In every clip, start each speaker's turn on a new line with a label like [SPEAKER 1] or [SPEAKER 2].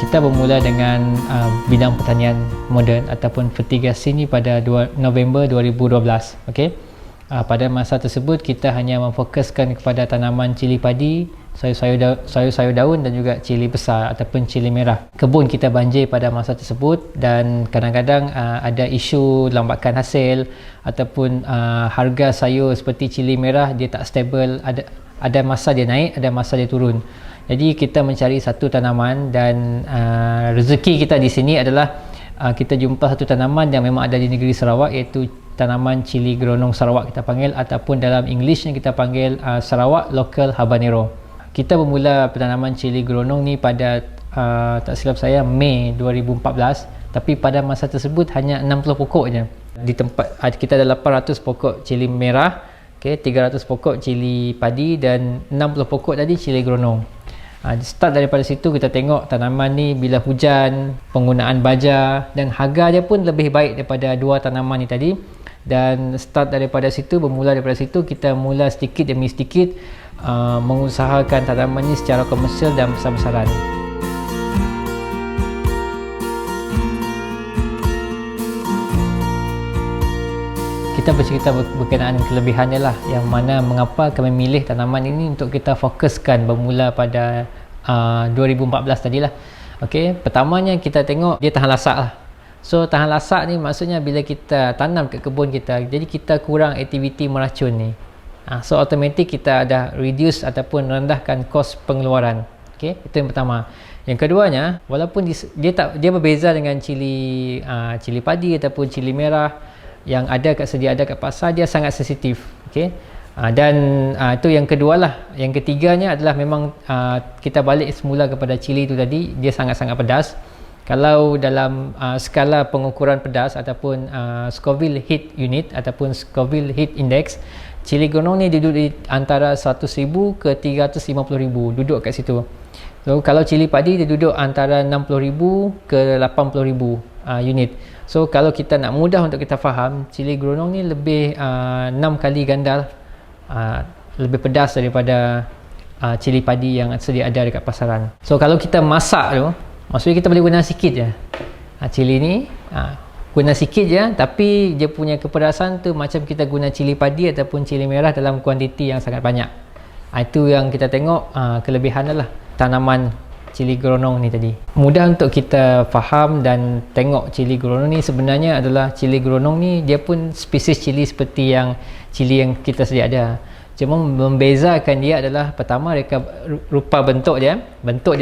[SPEAKER 1] Kita bermula dengan bidang pertanian moden ataupun vertigasi ni pada November 2012. Okey. Pada masa tersebut kita hanya memfokuskan kepada tanaman cili padi, sayur-sayur daun dan juga cili besar ataupun cili merah. Kebun kita banjir pada masa tersebut dan kadang-kadang ada isu lambakan hasil ataupun harga sayur seperti cili merah dia tak stabil, ada masa dia naik, ada masa dia turun. Jadi kita mencari satu tanaman dan rezeki kita di sini adalah kita jumpa satu tanaman yang memang ada di negeri Sarawak, iaitu tanaman cili gronong Sarawak kita panggil, ataupun dalam Englishnya kita panggil Sarawak Local Habanero. Kita bermula penanaman cili gronong ni pada tak silap saya Mei 2014, tapi pada masa tersebut hanya 60 pokok je. Di tempat kita ada 800 pokok cili merah, 300 pokok cili padi dan 60 pokok tadi cili gronong. Start daripada situ kita tengok tanaman ni bila hujan, penggunaan baja dan harga dia pun lebih baik daripada dua tanaman ni tadi. Dan start daripada situ, bermula daripada situ kita mula sedikit demi sedikit mengusahakan tanaman ni secara komersial dan besar-besaran. Kita bercerita berkenaan kelebihannya lah, yang mana mengapa kami milih tanaman ini untuk kita fokuskan bermula pada 2014 tadilah. Okey, pertamanya kita tengok dia tahan lasak lah. So tahan lasak ni maksudnya bila kita tanam kat kebun kita, jadi kita kurang aktiviti meracun ni. So automatik kita ada reduce ataupun rendahkan kos pengeluaran. Okey, itu yang pertama. Yang keduanya, walaupun dia berbeza dengan cili padi ataupun cili merah yang sedia ada kat pasar, dia sangat sensitif. Okey. Dan itu yang kedua lah. Yang ketiganya adalah memang kita balik semula kepada cili itu tadi, dia sangat-sangat pedas. Kalau dalam skala pengukuran pedas ataupun Scoville Heat Unit ataupun Scoville Heat Index, cili gronong ni duduk di antara 100,000 ke 350,000, duduk kat situ. So kalau cili padi dia duduk antara 60,000 ke 80,000 unit. So kalau kita nak mudah untuk kita faham, cili gronong ni lebih 6 kali ganda lebih pedas daripada cili padi yang sedia ada dekat pasaran. So kalau kita masak tu, maksudnya kita boleh guna sikit je. Cili ni guna sikit je, tapi dia punya kepedasan tu macam kita guna cili padi ataupun cili merah dalam kuantiti yang sangat banyak. Itu yang kita tengok kelebihan lah tanaman cili gronong ni tadi. Mudah untuk kita faham dan tengok cili gronong ni sebenarnya adalah cili gronong ni dia pun spesies cili seperti yang cili yang kita sedia ada. Cuma membezakan dia adalah pertama rupa bentuk dia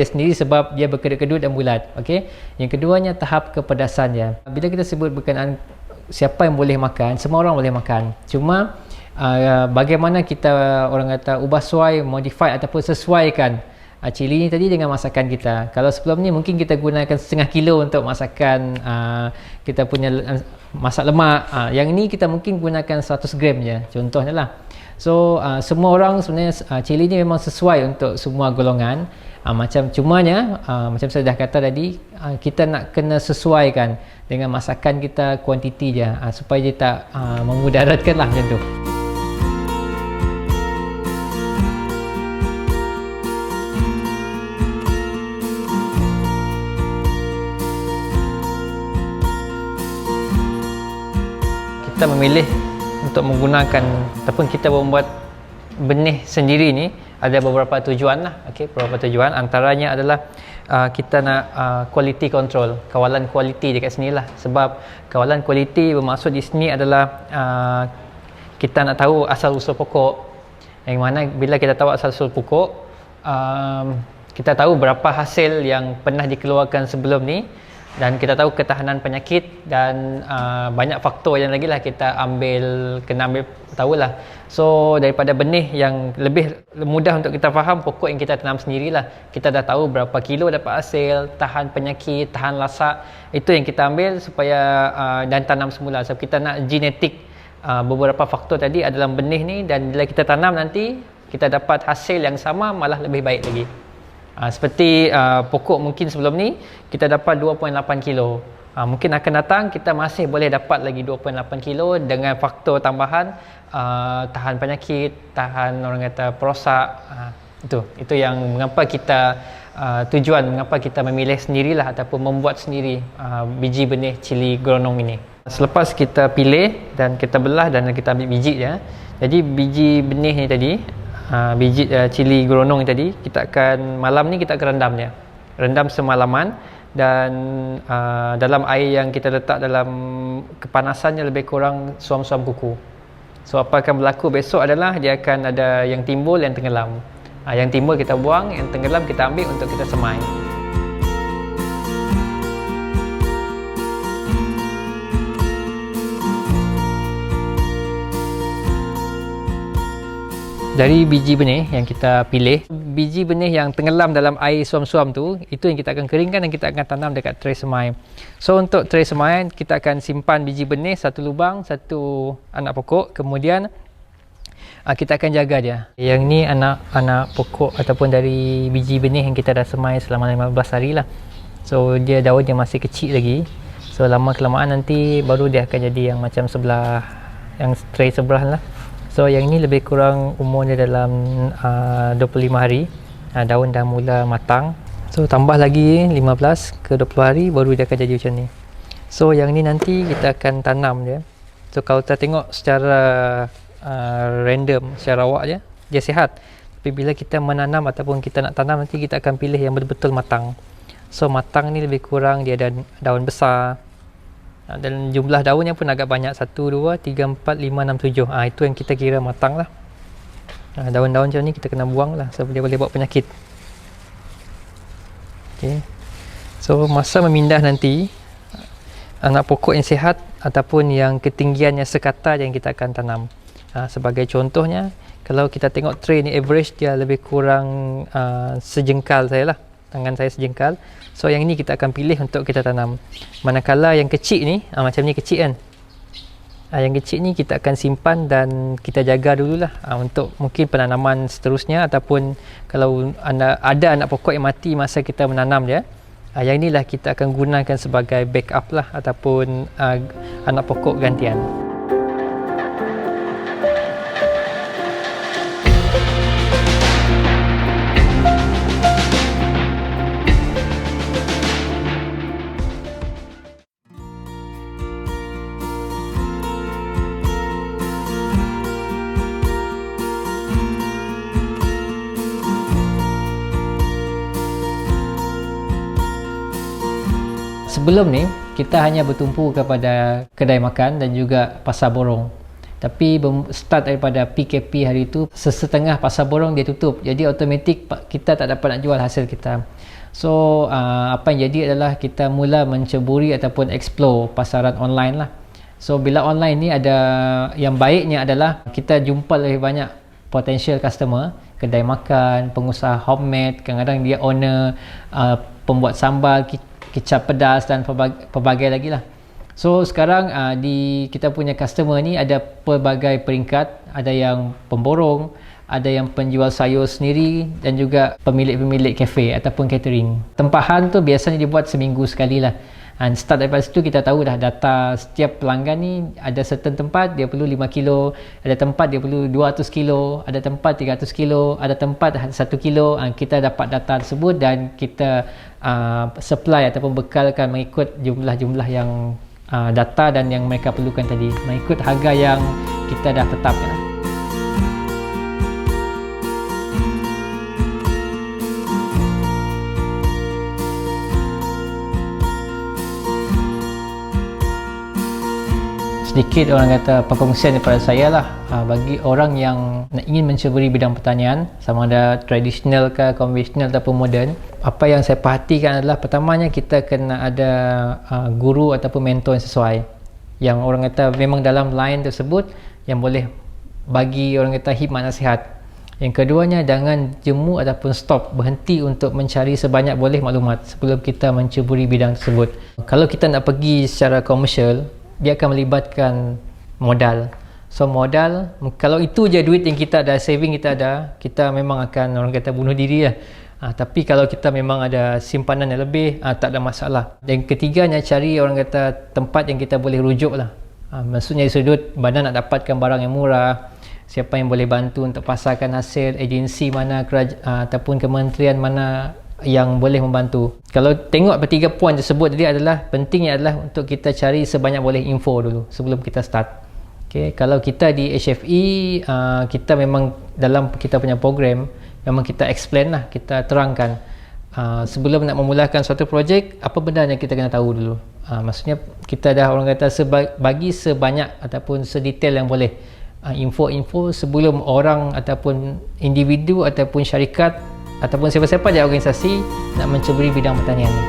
[SPEAKER 1] sendiri sebab dia berkedut-kedut dan bulat. Okey. Yang keduanya tahap kepedasan dia. Bila kita sebut berkenaan siapa yang boleh makan, semua orang boleh makan. Cuma bagaimana kita orang kata ubah suai, modify ataupun sesuaikan cili ni tadi dengan masakan kita. Kalau sebelum ni mungkin kita gunakan setengah kilo untuk masakan kita punya masak lemak. Yang ni kita mungkin gunakan 100 gram je, contohnya lah. So semua orang sebenarnya cili ni memang sesuai untuk semua golongan. Cumanya macam saya dah kata tadi, kita nak kena sesuaikan dengan masakan kita, kuantiti je, supaya dia tak memudaratkan lah macam tu. Kita memilih untuk menggunakan ataupun kita membuat benih sendiri ni ada beberapa tujuan lah. Okey, beberapa tujuan antaranya adalah kita nak quality control, kawalan kualiti dekat sini lah. Sebab kawalan kualiti bermaksud di sini adalah kita nak tahu asal usul pokok, yang mana bila kita tahu asal usul pokok, kita tahu berapa hasil yang pernah dikeluarkan sebelum ni, dan kita tahu ketahanan penyakit dan banyak faktor yang lagi lah kita kena ambil tahulah. So daripada benih yang lebih mudah untuk kita faham, pokok yang kita tanam sendirilah, kita dah tahu berapa kilo dapat hasil, tahan penyakit, tahan lasak, itu yang kita ambil supaya dan tanam semula. Sebab kita nak genetik beberapa faktor tadi ada dalam benih ni, dan bila kita tanam nanti kita dapat hasil yang sama, malah lebih baik lagi. Seperti pokok mungkin sebelum ni kita dapat 2.8 kilo. Mungkin akan datang kita masih boleh dapat lagi 2.8 kilo dengan faktor tambahan tahan penyakit, tahan orang kata perosak. Itu yang mengapa kita tujuan mengapa kita memilih sendirilah ataupun membuat sendiri biji benih cili gronong ini. Selepas kita pilih dan kita belah dan kita ambil biji dia, jadi biji benih ni tadi, biji cili gronong ni tadi, kita akan malam ni kita akan rendam dia, rendam semalaman. Dan dalam air yang kita letak dalam kepanasannya lebih kurang suam-suam kuku. So apa akan berlaku besok adalah dia akan ada yang timbul, yang tenggelam. Yang timbul kita buang, yang tenggelam kita ambil untuk kita semai. Dari biji benih yang kita pilih, biji benih yang tenggelam dalam air suam-suam tu, itu yang kita akan keringkan dan kita akan tanam dekat tray semai. So untuk tray semai, kita akan simpan biji benih satu lubang, satu anak pokok, kemudian kita akan jaga dia. Yang ni anak pokok ataupun dari biji benih yang kita dah semai selama 15 hari lah. So dia daun dia masih kecil lagi. So lama kelamaan nanti baru dia akan jadi yang macam sebelah, yang tray sebelah lah. So yang ini lebih kurang umurnya dalam 25 hari. Daun dah mula matang. So tambah lagi 15 ke 20 hari baru dia akan jadi macam ni. So yang ni nanti kita akan tanam dia. So kalau kita tengok secara random, secara awak je, dia sihat. Tapi bila kita menanam ataupun kita nak tanam, nanti kita akan pilih yang betul-betul matang. So matang ni lebih kurang dia ada daun besar. Dan jumlah daunnya pun agak banyak, 1, 2, 3, 4, 5, 6, 7. Itu yang kita kira matang lah. Daun-daun macam ni kita kena buang lah, sebab dia boleh bawa penyakit. Okay. So masa memindah nanti, anak pokok yang sihat ataupun yang ketinggiannya sekata yang kita akan tanam. Sebagai contohnya, kalau kita tengok tray ni average dia lebih kurang sejengkal saya lah, tangan saya sejengkal. So yang ni kita akan pilih untuk kita tanam. Manakala yang kecil ni, macam ni kecil kan, yang kecil ni kita akan simpan dan kita jaga dululah untuk mungkin penanaman seterusnya, ataupun kalau ada anak pokok yang mati masa kita menanam dia, yang inilah kita akan gunakan sebagai backup lah, ataupun anak pokok gantian. Sebelum ni, kita hanya bertumpu kepada kedai makan dan juga pasar borong. Tapi start daripada PKP hari itu, setengah pasar borong dia tutup. Jadi automatik kita tak dapat nak jual hasil kita. So apa yang jadi adalah kita mula menceburi ataupun explore pasaran online lah. So bila online ni ada yang baiknya adalah kita jumpa lebih banyak potential customer, kedai makan, pengusaha homemade, kadang-kadang dia owner pembuat sambal, kicap pedas dan pelbagai lagi lah. So sekarang kita punya customer ni ada pelbagai peringkat. Ada yang pemborong, ada yang penjual sayur sendiri, dan juga pemilik-pemilik kafe ataupun catering. Tempahan tu biasanya dibuat seminggu sekali lah. And start daripada situ kita tahu dah data setiap pelanggan ni. Ada certain tempat dia perlu 5 kilo, ada tempat dia perlu 200 kilo, ada tempat 300 kilo, ada tempat 1 kilo. Kita dapat data tersebut dan kita supply ataupun bekalkan mengikut jumlah-jumlah yang data dan yang mereka perlukan tadi, mengikut harga yang kita dah tetapkan. Sedikit orang kata perkongsian daripada saya lah, bagi orang yang ingin menceburi bidang pertanian, sama ada tradisional ke konvensional ataupun moden. Apa yang saya perhatikan adalah, pertamanya kita kena ada guru ataupun mentor yang sesuai, yang orang kata memang dalam line tersebut yang boleh bagi orang kata hikmat nasihat. Yang keduanya, jangan jemu ataupun stop, berhenti untuk mencari sebanyak boleh maklumat sebelum kita menceburi bidang tersebut. Kalau kita nak pergi secara komersial, dia akan melibatkan modal. So modal, kalau itu je duit yang kita ada, saving kita ada, kita memang akan orang kata bunuh diri lah. Tapi kalau kita memang ada simpanan yang lebih, tak ada masalah. Dan ketiganya, cari orang kata tempat yang kita boleh rujuk lah. Maksudnya dari sudut mana nak dapatkan barang yang murah, siapa yang boleh bantu untuk pasarkan hasil, agensi mana, ataupun kementerian mana yang boleh membantu. Kalau tengok tiga poin tersebut tadi adalah pentingnya adalah untuk kita cari sebanyak boleh info dulu sebelum kita start. Okay, kalau kita di HFE kita memang dalam kita punya program memang kita explain lah, kita terangkan sebelum nak memulakan suatu projek apa benda yang kita kena tahu dulu. Maksudnya kita dah orang kata bagi sebanyak ataupun sedetail yang boleh info-info sebelum orang ataupun individu ataupun syarikat ataupun siapa-siapa di organisasi nak menceburi bidang pertanian ni.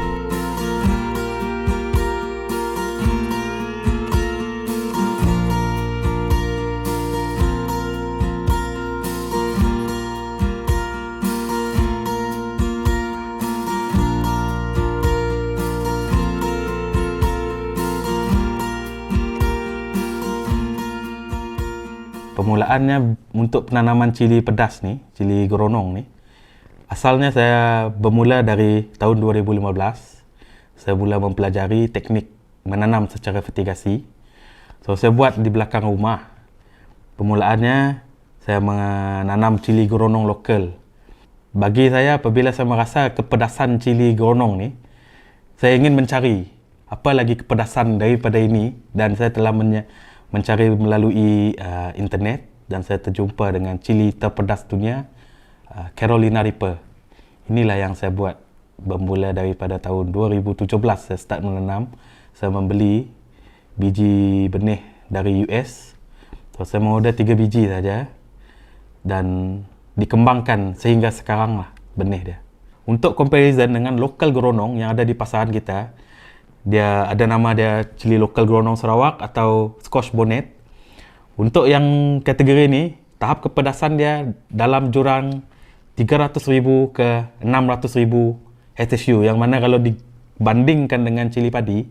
[SPEAKER 2] Permulaannya untuk penanaman cili pedas ni, cili geronong ni, asalnya saya bermula dari tahun 2015. Saya mula mempelajari teknik menanam secara vertigasi. So, saya buat di belakang rumah. Permulaannya, saya menanam cili geronong lokal. Bagi saya, apabila saya merasa kepedasan cili geronong ni, saya ingin mencari apa lagi kepedasan daripada ini, dan saya telah mencari melalui internet, dan saya terjumpa dengan cili terpedas dunia, Carolina Reaper. Inilah yang saya buat bermula daripada tahun 2017 saya start menanam. Saya membeli biji benih dari US. So, saya mengorder 3 biji saja dan dikembangkan sehingga sekarang lah benih dia. Untuk comparison dengan lokal geronong yang ada di pasaran kita, dia ada nama dia cili lokal geronong Sarawak atau Scotch Bonnet. Untuk yang kategori ni, tahap kepedasan dia dalam jurang 300,000 ke 600,000 HSU, yang mana kalau dibandingkan dengan cili padi,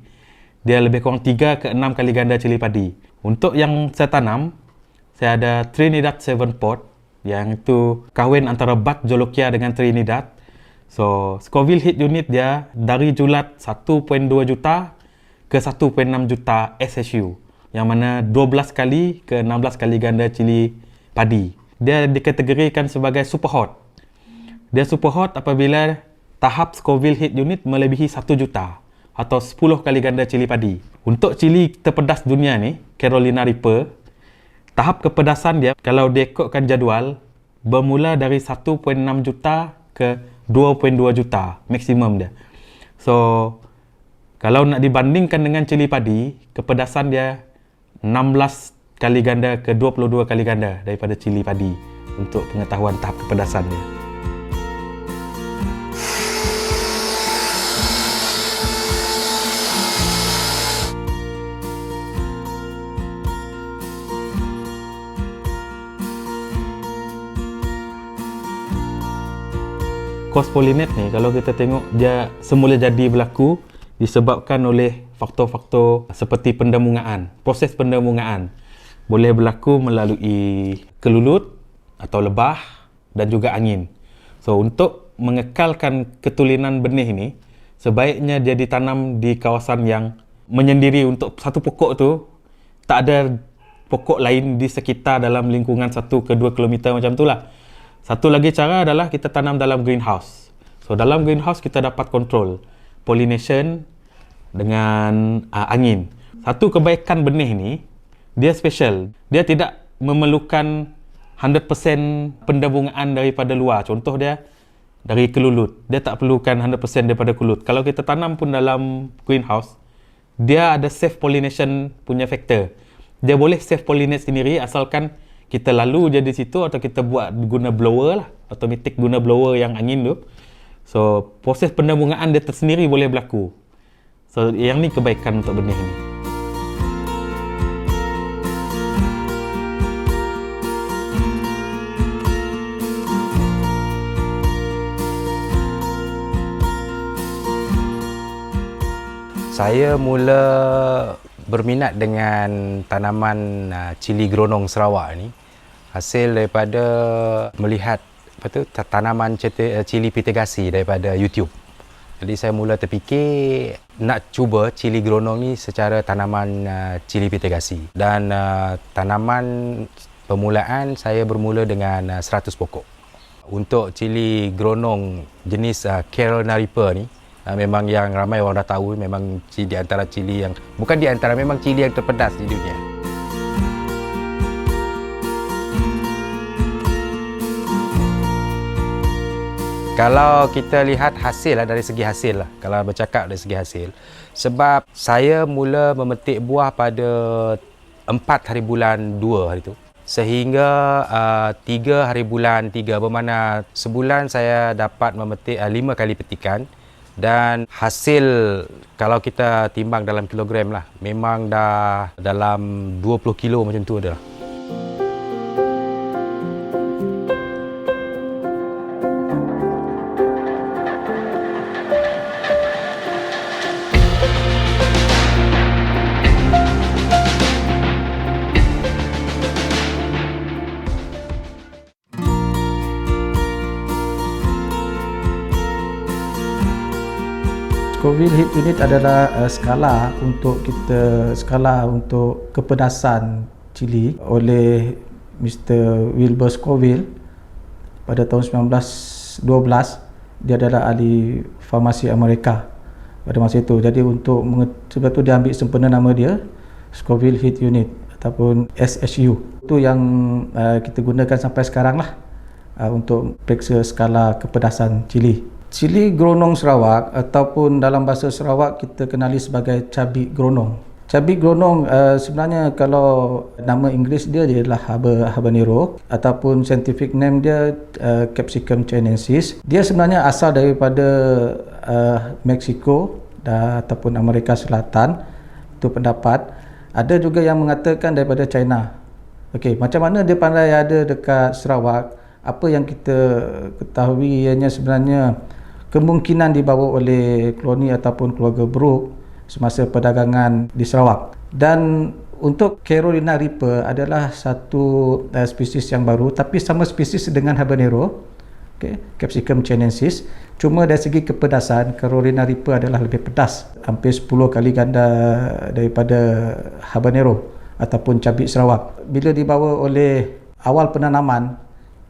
[SPEAKER 2] dia lebih kurang 3 ke 6 kali ganda cili padi. Untuk yang saya tanam, saya ada Trinidad 7 pot, yang itu kahwin antara Bat Jolokia dengan Trinidad. So, Scoville Heat Unit dia dari julat 1.2 juta ke 1.6 juta SHU, yang mana 12 kali ke 16 kali ganda cili padi. Dia dikategorikan sebagai super hot. Dia super hot apabila tahap Scoville Heat Unit melebihi 1 juta atau 10 kali ganda cili padi. Untuk cili terpedas dunia ni, Carolina Reaper, tahap kepedasan dia kalau diikutkan jadual bermula dari 1.6 juta ke 2.2 juta maksimum dia. So, kalau nak dibandingkan dengan cili padi, kepedasan dia 16 kali ganda ke 22 kali ganda daripada cili padi untuk pengetahuan tahap kepedasan dia. Cross pollinate ni, kalau kita tengok, dia semula jadi berlaku disebabkan oleh faktor-faktor seperti pendemungaan. Proses pendemungaan boleh berlaku melalui kelulut atau lebah dan juga angin. So, untuk mengekalkan ketulinan benih ini, sebaiknya dia ditanam di kawasan yang menyendiri. Untuk satu pokok tu, tak ada pokok lain di sekitar dalam lingkungan 1 ke 2 kilometer macam tu lah. Satu lagi cara adalah kita tanam dalam greenhouse. So, dalam greenhouse kita dapat kontrol pollination dengan angin. Satu kebaikan benih ni, dia special. Dia tidak memerlukan 100% pendabungan daripada luar. Contoh dia dari kelulut. Dia tak perlukan 100% daripada kelulut. Kalau kita tanam pun dalam greenhouse, dia ada self pollination punya factor. Dia boleh self pollinate sendiri asalkan kita lalu je di situ, atau kita buat guna blower lah, automatic guna blower yang angin tu. So, proses pendabungan dia tersendiri boleh berlaku. So, yang ni kebaikan untuk benih ni.
[SPEAKER 3] Saya mula berminat dengan tanaman cili geronong Sarawak ni hasil daripada melihat tanaman cili pitegasi daripada YouTube. Jadi saya mula terfikir nak cuba cili geronong ni secara tanaman cili pitegasi. Dan tanaman permulaan saya bermula dengan 100 pokok. Untuk cili gronong jenis Carolina Reaper ni, memang yang ramai orang dah tahu, memang di antara cili yang, bukan di antara, memang cili yang terpedas di dunia. Kalau kita lihat hasil dari segi hasil kalau bercakap dari segi hasil, sebab saya mula memetik buah pada 4 hari bulan 2 hari tu, sehingga 3 hari bulan 3, bermakna sebulan saya dapat memetik 5 kali petikan, dan hasil kalau kita timbang dalam kilogram lah, memang dah dalam 20 kilo macam tu dah.
[SPEAKER 4] Scoville Heat Unit adalah skala untuk kepedasan cili oleh Mr. Wilbur Scoville pada tahun 1912. Dia adalah ahli farmasi Amerika pada masa itu. Jadi sebab itu dia ambil sempena nama dia Scoville Heat Unit ataupun SHU. Itu yang kita gunakan sampai sekarang lah untuk periksa skala kepedasan cili. Cili gronong Sarawak ataupun dalam bahasa Sarawak kita kenali sebagai cabi gronong. Cabi gronong sebenarnya kalau nama Inggeris dia adalah habanero ataupun scientific name dia Capsicum chinensis. Dia sebenarnya asal daripada Mexico ataupun Amerika Selatan. Itu pendapat. Ada juga yang mengatakan daripada China. Okey, macam mana dia pandai ada dekat Sarawak? Apa yang kita ketahui ianya sebenarnya kemungkinan dibawa oleh koloni ataupun keluarga Brooke semasa perdagangan di Sarawak. Dan untuk Carolina Reaper adalah satu spesies yang baru, tapi sama spesies dengan habanero, Capsicum chinensis. Cuma dari segi kepedasan, Carolina Reaper adalah lebih pedas, hampir 10 kali ganda daripada habanero ataupun cabi Sarawak. Bila dibawa oleh awal penanaman,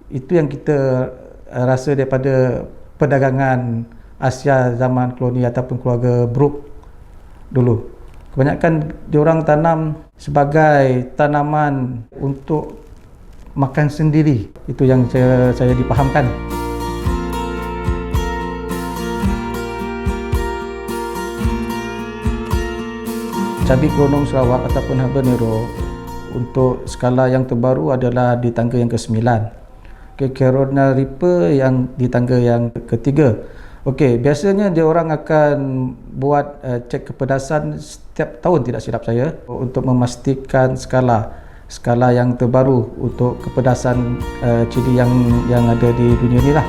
[SPEAKER 4] itu yang kita rasa daripada perdagangan Asia zaman koloni ataupun keluarga Brooke dulu. Kebanyakan diorang tanam sebagai tanaman untuk makan sendiri. Itu yang saya dipahamkan. Cabi gronong Sarawak ataupun habanero untuk skala yang terbaru adalah di tangga yang ke-9. Carolina Reaper yang di tangga yang ke-3. Okey, biasanya dia orang akan buat cek kepedasan setiap tahun tidak silap saya untuk memastikan skala yang terbaru untuk kepedasan cili yang ada di dunia ni lah.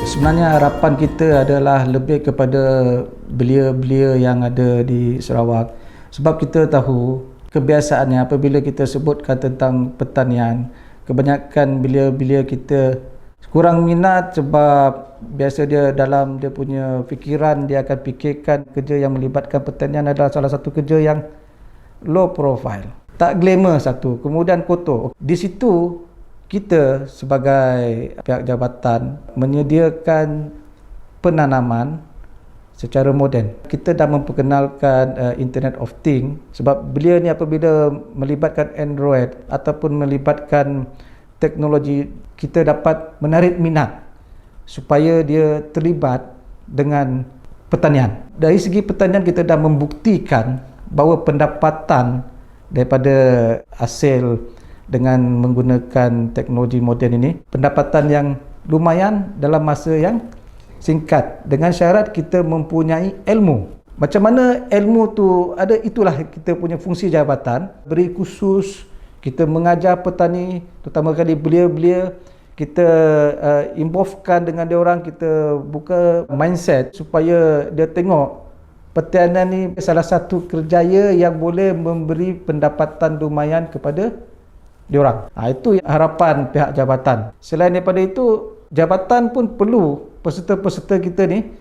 [SPEAKER 4] Sebenarnya harapan kita adalah lebih kepada belia-belia yang ada di Sarawak. Sebab kita tahu kebiasaannya apabila kita sebutkan tentang pertanian, kebanyakan belia-belia kita kurang minat sebab biasa dia dalam dia punya fikiran dia akan fikirkan kerja yang melibatkan pertanian adalah salah satu kerja yang low profile, tak glamour satu, kemudian kotor. Di situ kita sebagai pihak jabatan menyediakan penanaman secara moden. Kita dah memperkenalkan Internet of Things sebab belia ni apabila melibatkan Android ataupun melibatkan teknologi, kita dapat menarik minat supaya dia terlibat dengan pertanian. Dari segi pertanian kita dah membuktikan bahawa pendapatan daripada hasil dengan menggunakan teknologi moden ini, pendapatan yang lumayan dalam masa yang singkat, dengan syarat kita mempunyai ilmu. Macam mana ilmu tu ada, itulah kita punya fungsi jabatan. Beri khusus, kita mengajar petani, terutama kali belia-belia, kita involvekan dengan dia orang, kita buka mindset supaya dia tengok pertanian ni salah satu kerjaya yang boleh memberi pendapatan lumayan kepada dia orang. Itu harapan pihak jabatan. Selain daripada itu, jabatan pun perlu peserta-peserta kita ni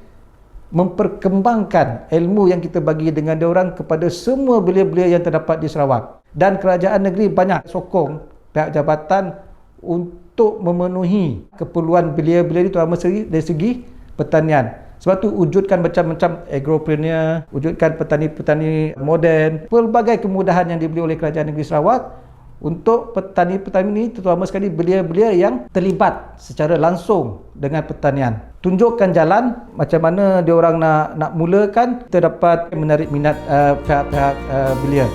[SPEAKER 4] memperkembangkan ilmu yang kita bagi dengan diorang kepada semua belia-belia yang terdapat di Sarawak. Dan kerajaan negeri banyak sokong pihak jabatan untuk memenuhi keperluan belia-belia itu terutama dari segi pertanian. Sebab tu wujudkan macam-macam agropreneur, wujudkan petani-petani moden, pelbagai kemudahan yang diberi oleh kerajaan negeri Sarawak untuk petani-petani ini, terutama sekali belia-belia yang terlibat secara langsung dengan pertanian. Tunjukkan jalan macam mana diorang nak mulakan, kita dapat menarik minat pihak-pihak belia.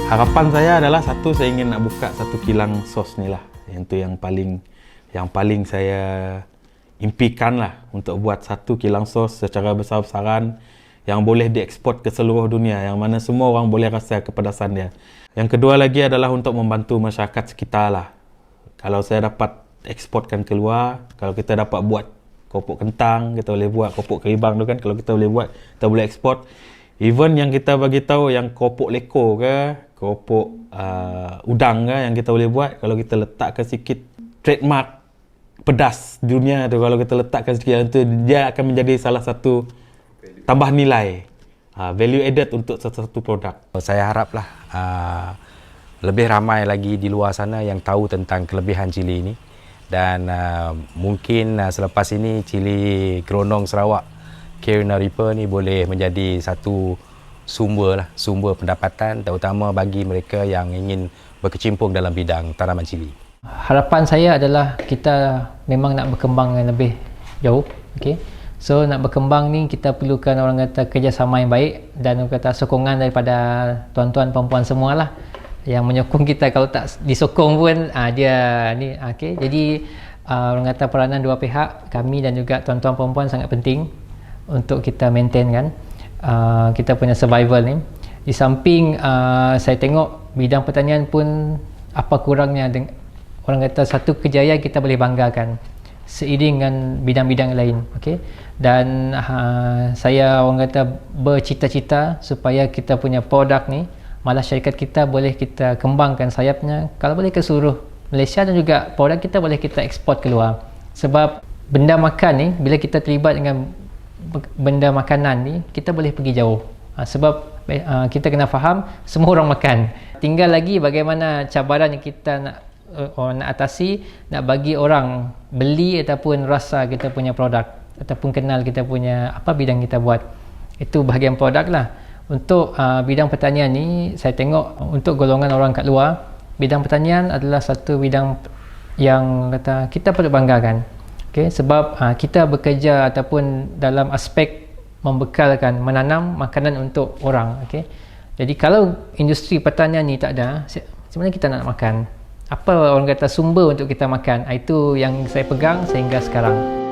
[SPEAKER 2] Harapan saya adalah satu, saya ingin nak buka satu kilang sos ni lah. Yang tu yang paling saya impikan lah, untuk buat satu kilang sos secara besar-besaran yang boleh dieksport ke seluruh dunia, yang mana semua orang boleh rasa kepedasan dia. Yang kedua lagi adalah untuk membantu masyarakat sekitar lah. Kalau saya dapat eksportkan keluar, kalau kita dapat buat kopok kentang, kita boleh buat kopok keribang tu kan, kalau kita boleh buat, kita boleh eksport. Even yang kita bagi tahu yang kopok leko ke, kopok udang ke yang kita boleh buat, kalau kita letakkan sikit trademark pedas dunia tu, kalau kita letakkan sikit yang tu, dia akan menjadi salah satu tambah nilai, value added untuk satu produk.
[SPEAKER 3] Saya haraplah lebih ramai lagi di luar sana yang tahu tentang kelebihan cili ini, dan mungkin selepas ini cili Gronong Sarawak Carina Reaper ni boleh menjadi satu sumber pendapatan, terutama bagi mereka yang ingin berkecimpung dalam bidang tanaman cili.
[SPEAKER 1] Harapan saya adalah kita memang nak berkembang yang lebih jauh. Okay? So nak berkembang ni kita perlukan orang kata kerjasama yang baik dan orang kata sokongan daripada tuan-tuan perempuan semualah yang menyokong kita. Kalau tak disokong pun dia ni okey. Jadi orang kata peranan dua pihak, kami dan juga tuan-tuan perempuan sangat penting untuk kita maintain kan kita punya survival ni. Di samping saya tengok bidang pertanian pun apa kurangnya orang kata satu kejayaan kita boleh banggakan seiring dengan bidang-bidang lain. Okay? Dan saya orang kata bercita-cita supaya kita punya produk ni malah syarikat kita boleh kita kembangkan sayapnya, kalau boleh ke seluruh Malaysia, dan juga produk kita boleh kita ekspor keluar. Sebab benda makan ni, bila kita terlibat dengan benda makanan ni, kita boleh pergi jauh. Sebab kita kena faham semua orang makan. Tinggal lagi bagaimana cabaran yang kita nak atasi, nak bagi orang beli ataupun rasa kita punya produk ataupun kenal kita punya apa bidang kita buat. Itu bahagian produk lah. Untuk bidang pertanian ni, saya tengok untuk golongan orang kat luar, bidang pertanian adalah satu bidang yang kata kita perlu banggakan. Okay, sebab kita bekerja ataupun dalam aspek membekalkan, menanam makanan untuk orang. Okay? Jadi kalau industri pertanian ni tak ada, sebenarnya kita nak makan. Apa orang kata sumber untuk kita makan? Itu yang saya pegang sehingga sekarang.